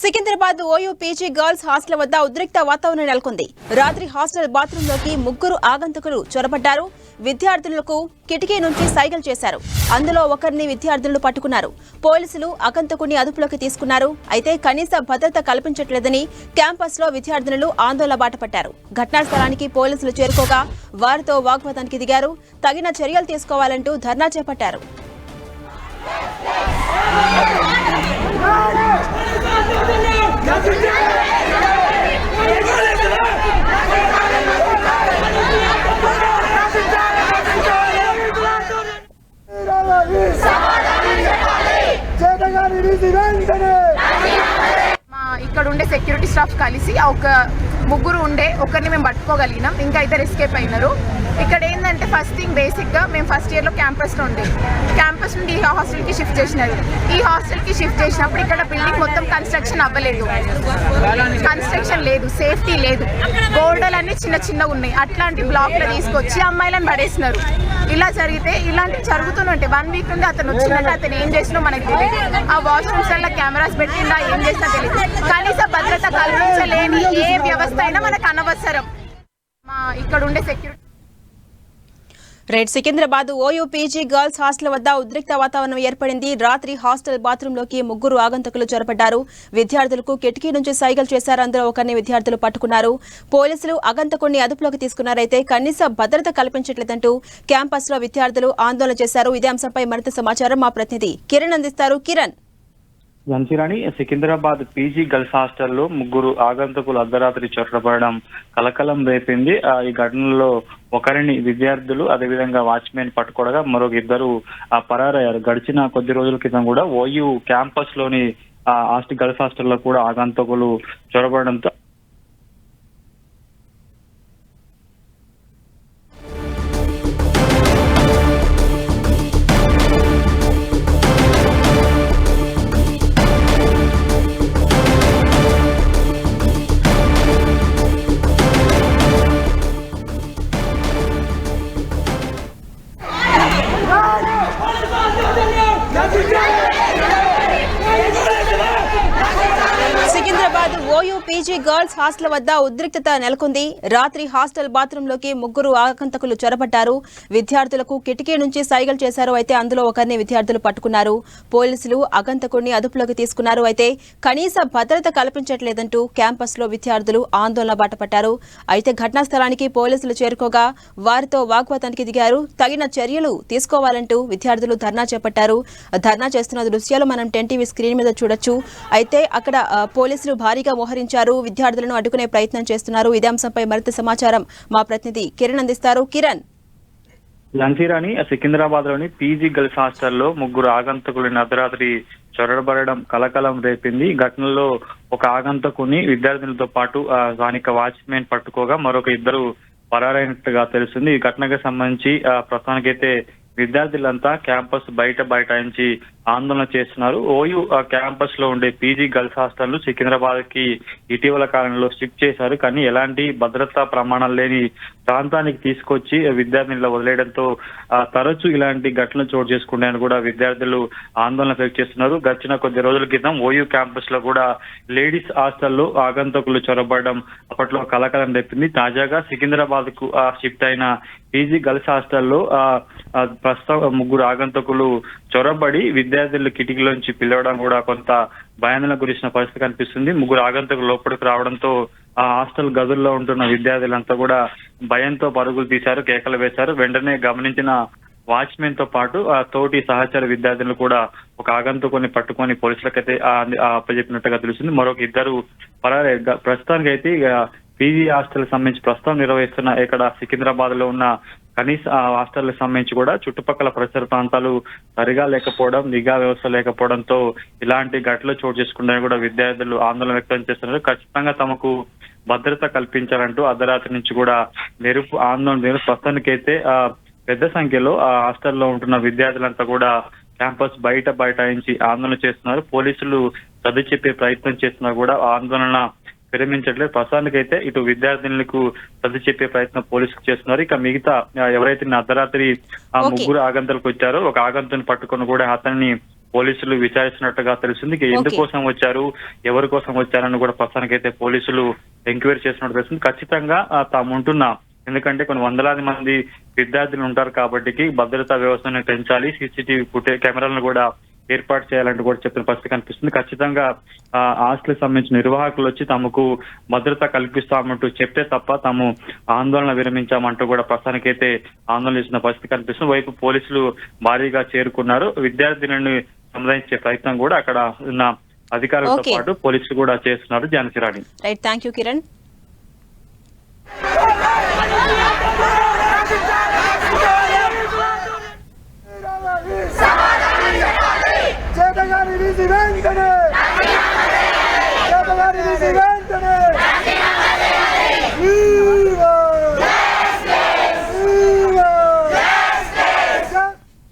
Secunderabad OU PG girls hostel వద్ద ఉద్రిక్త వాతావరణం నెలకొంది. రాత్రి హాస్టల్ బాత్రూంలోకి ముగ్గురు ఆగంతకులు చొరబడ్డారు. విద్యార్థులకు కిటికీ నుంచి సైగలు చేశారు. అందులో ఒకరిని విద్యార్థులు పట్టుకున్నారు. పోలీసులు ఆగంతకుడిని అదుపులోకి తీసుకున్నారు. అయితే కనీస భద్రత కల్పించట్లేదని క్యాంపస్ లో విద్యార్థులు ఆందోళన బాటపట్టారు. ఘటనా స్థలానికి పోలీసులు చేరుకోగా వారితో వాగ్వాదానికి దిగారు. తగిన చర్యలు తీసుకోవాలంటూ ధర్నా చేపట్టారు. ఇక్కడ ఉండే సెక్యూరిటీ స్టాఫ్ కలిసి ఒక ముగ్గురు ఉండే ఒకరిని మేము పట్టుకోగలిగినాం. ఇంకా ఇద్దరు ఎస్కేప్ అయినారు. ఇక్కడ ఏంటంటే ఫస్ట్ థింగ్ బేసిక్గా మేము ఫస్ట్ ఇయర్లో క్యాంపస్లో ఉండే క్యాంపస్ నుండి ఈ హాస్టల్కి షిఫ్ట్ చేసినారు. ఈ హాస్టల్కి షిఫ్ట్ చేసినప్పుడు ఇక్కడ బిల్డింగ్ మొత్తం కన్స్ట్రక్షన్ అవ్వలేదు, కన్స్ట్రక్షన్ లేదు, సేఫ్టీ లేదు, గోడలన్నీ చిన్న చిన్నగా ఉన్నాయి. అట్లాంటి బ్లాక్లో తీసుకొచ్చి అమ్మాయిలను పడేసినారు. ఇలా జరిగితే ఇలాంటివి జరుగుతుంటే 1 వీక్ నుండి అతను వచ్చినట్టు అతను ఏం చేసినా మనకు తెలియదు. ఆ వాష్రూమ్స్ వల్ల కెమెరాస్ పెట్టిందా ఏం చేసినా తెలియదు. కనీస భద్రత కల్పించలేని ఏ వ్యవస్థ అయినా మనకు అనవసరం. ఇక్కడ ఉండే security Secunderabad OU PG girls hostel వద్ద ఉద్రిక్త వాతావరణం ఏర్పడింది. రాత్రి హాస్టల్ బాత్రూంలోకి ముగ్గురు ఆగంతకులు చొరబడ్డారు. విద్యార్థులకు కిటికీ నుంచి సైగలు చేశారు. అందులో ఒకరిని విద్యార్థులు పట్టుకున్నారు. పోలీసులు ఆగంతకుడిని అదుపులోకి తీసుకున్నారైతే కనీస భద్రత కల్పించట్లేదంటూ క్యాంపస్ లో విద్యార్థులు ఆందోళన చేశారు. ఇదే అంశంపై మరింత సమాచారం మా ప్రతినిధి కిరణ్ అందిస్తారు. కిరణ్. ఝాన్సీరాణి, సికింద్రాబాద్ పీజీ గర్ల్స్ హాస్టల్లో ముగ్గురు ఆగంతకులు అర్ధరాత్రి చొరబడడం కలకలం రేపింది. ఈ ఘటనలో ఒకరిని విద్యార్థులు అదేవిధంగా వాచ్మెన్ పట్టుకోవగా మరొక ఇద్దరు పరారయ్యారు. గడిచిన కొద్ది రోజుల క్రితం కూడా ఓయూ క్యాంపస్ లోని గర్ల్స్ హాస్టల్లో కూడా ఆగంతకులు చొరబడడంతో Secunderabad OU PG girls hostel వద్ద ఉద్రిక్తత నెలకొంది. రాత్రి హాస్టల్ బాత్రూంలోకి ముగ్గురు ఆగంతకులు చొరబడ్డారు. విద్యార్థులకు కిటికీ నుంచి సైగలు చేశారు. అయితే అందులో ఒకరిని విద్యార్థులు పట్టుకున్నారు. పోలీసులు ఆగంతకుడిని అదుపులోకి తీసుకున్నారు. అయితే కనీస భద్రత కల్పించట్లేదంటూ క్యాంపస్ లో విద్యార్థులు ఆందోళన బాటపట్టారు. అయితే ఘటనా స్థలానికి పోలీసులు చేరుకోగా వారితో వాగ్వాదానికి దిగారు. తగిన చర్యలు తీసుకోవాలంటూ విద్యార్థులు ధర్నా చేపట్టారు. ధర్నా చేస్తున్న దృశ్యాలు మనం 10 టీవీ స్క్రీన్ మీద చూడొచ్చు. అయితే అక్కడ పోలీసులు భారీగా మోహరించారు. విద్యార్థులను అడ్డుకునే ప్రయత్నం చేస్తున్నారు. ఇదే అంశంపై మరింత సమాచారం మా ప్రతినిధి కిరణ్ అందిస్తారు. కిరణ్. ఝాన్సీరాణి, సికింద్రాబాద్ లోని పీజీ గర్ల్స్ హాస్టల్లో ముగ్గురు ఆగంతకులను అర్ధరాత్రి చొరబడడం కలకలం రేపింది. ఘటనలో ఒక ఆగంతకుని విద్యార్థులతో పాటు స్థానిక వాచ్మెన్ పట్టుకోగా మరొక ఇద్దరు పరారైనట్టుగా తెలుస్తుంది. ఈ ఘటనకు సంబంధించి ప్రస్తుతానికైతే విద్యార్థులంతా క్యాంపస్ బయటాయించి ఆందోళన చేస్తున్నారు. ఓయూ క్యాంపస్ లో ఉండే పీజీ గర్ల్స్ హాస్టల్ సికింద్రాబాద్ కి ఇటీవల కాలంలో షిఫ్ట్ చేశారు. కానీ ఎలాంటి భద్రతా ప్రమాణాలు లేని ప్రాంతానికి తీసుకొచ్చి విద్యార్థులను వదిలేయడంతో తరచూ ఇలాంటి ఘటనలు చోటు చేసుకుంటాయని కూడా విద్యార్థులు ఆందోళన వ్యక్తం చేస్తున్నారు. గడిచిన కొద్ది రోజుల క్రితం ఓయూ క్యాంపస్ లో కూడా లేడీస్ హాస్టల్లో ఆగంతకులు చొరబడడం అప్పట్లో కలకలం రేపింది. తాజాగా సికింద్రాబాద్ కు షిఫ్ట్ అయిన పీజీ గర్ల్స్ హాస్టల్లో ప్రస్తుతం ముగ్గురు ఆగంతకులు చొరబడి విద్యార్థులు కిటికీలోంచి పిలవడం కూడా కొంత భయాందోళన గురించిన పరిస్థితి కనిపిస్తుంది. ముగ్గురు ఆగంతకులు లోపలికి రావడంతో ఆ హాస్టల్ గదుల్లో ఉంటున్న విద్యార్థులంతా కూడా భయంతో పరుగులు తీశారు, కేకలు వేశారు. వెంటనే గమనించిన వాచ్మెన్ తో పాటు తోటి సహచర విద్యార్థులు కూడా ఒక ఆగంతకుని పట్టుకొని పోలీసులకైతే అప్పచెప్పినట్టుగా తెలుస్తుంది. మరొక ఇద్దరు ప్రస్తుతానికి అయితే పీజీ హాస్టల్ సంబంధించి ప్రస్తుతం నిర్వహిస్తున్న ఇక్కడ సికింద్రాబాద్ లో ఉన్న కనీస హాస్టల్ సంబంధించి కూడా చుట్టుపక్కల పరిసర ప్రాంతాలు సరిగా లేకపోవడం, నిఘా వ్యవస్థ లేకపోవడంతో ఇలాంటి ఘటనలు చోటు చేసుకుంటాయని కూడా విద్యార్థులు ఆందోళన వ్యక్తం చేస్తున్నారు. ఖచ్చితంగా తమకు భద్రత కల్పించాలంటూ అర్ధరాత్రి నుంచి కూడా ఆందోళన ప్రస్తుతానికైతే పెద్ద సంఖ్యలో హాస్టల్లో ఉంటున్న విద్యార్థులంతా కూడా క్యాంపస్ బయటాయించి ఆందోళన చేస్తున్నారు. పోలీసులు సర్ది చెప్పే ప్రయత్నం చేస్తున్నా కూడా ఆందోళన విరమించట్లేదు. ప్రస్తుతానికైతే ఇటు విద్యార్థినులకు సర్ది చెప్పే ప్రయత్నం పోలీసులు చేస్తున్నారు. ఇక మిగతా ఎవరైతే అర్ధరాత్రి ఆ ముగ్గురు ఆగంతులకు వచ్చారో ఒక ఆగంతుని పట్టుకొని కూడా అతన్ని పోలీసులు విచారిస్తున్నట్టుగా తెలిసింది. ఇక ఎందుకోసం వచ్చారు, ఎవరి కోసం వచ్చారని కూడా ప్రస్తుతానికైతే పోలీసులు ఎంక్వైరీ చేసినట్టు తెలిసింది. ఖచ్చితంగా తాము ఉంటున్నాం, ఎందుకంటే కొన్ని వందలాది మంది విద్యార్థులు ఉంటారు కాబట్టి భద్రతా వ్యవస్థను పెంచాలి, సీసీటీవీ కెమెరాలను కూడా ఏర్పాటు చేయాలంటూ కూడా చెప్పిన పరిస్థితి కనిపిస్తుంది. ఖచ్చితంగా హాస్టల్ సంబంధించిన నిర్వాహకులు వచ్చి తమకు భద్రత కల్పిస్తామంటూ చెప్తే తప్ప తాము ఆందోళన విరమించామంటూ కూడా ప్రస్తుతానికైతే ఆందోళన చేసిన పరిస్థితి కనిపిస్తుంది. వైపు పోలీసులు భారీగా చేరుకున్నారు. విద్యార్థులను సంబంధించే ప్రయత్నం కూడా అక్కడ ఉన్న అధికారులతో పాటు పోలీసులు కూడా చేస్తున్నారు. Jhansi Rani. Right, thank you Kiran.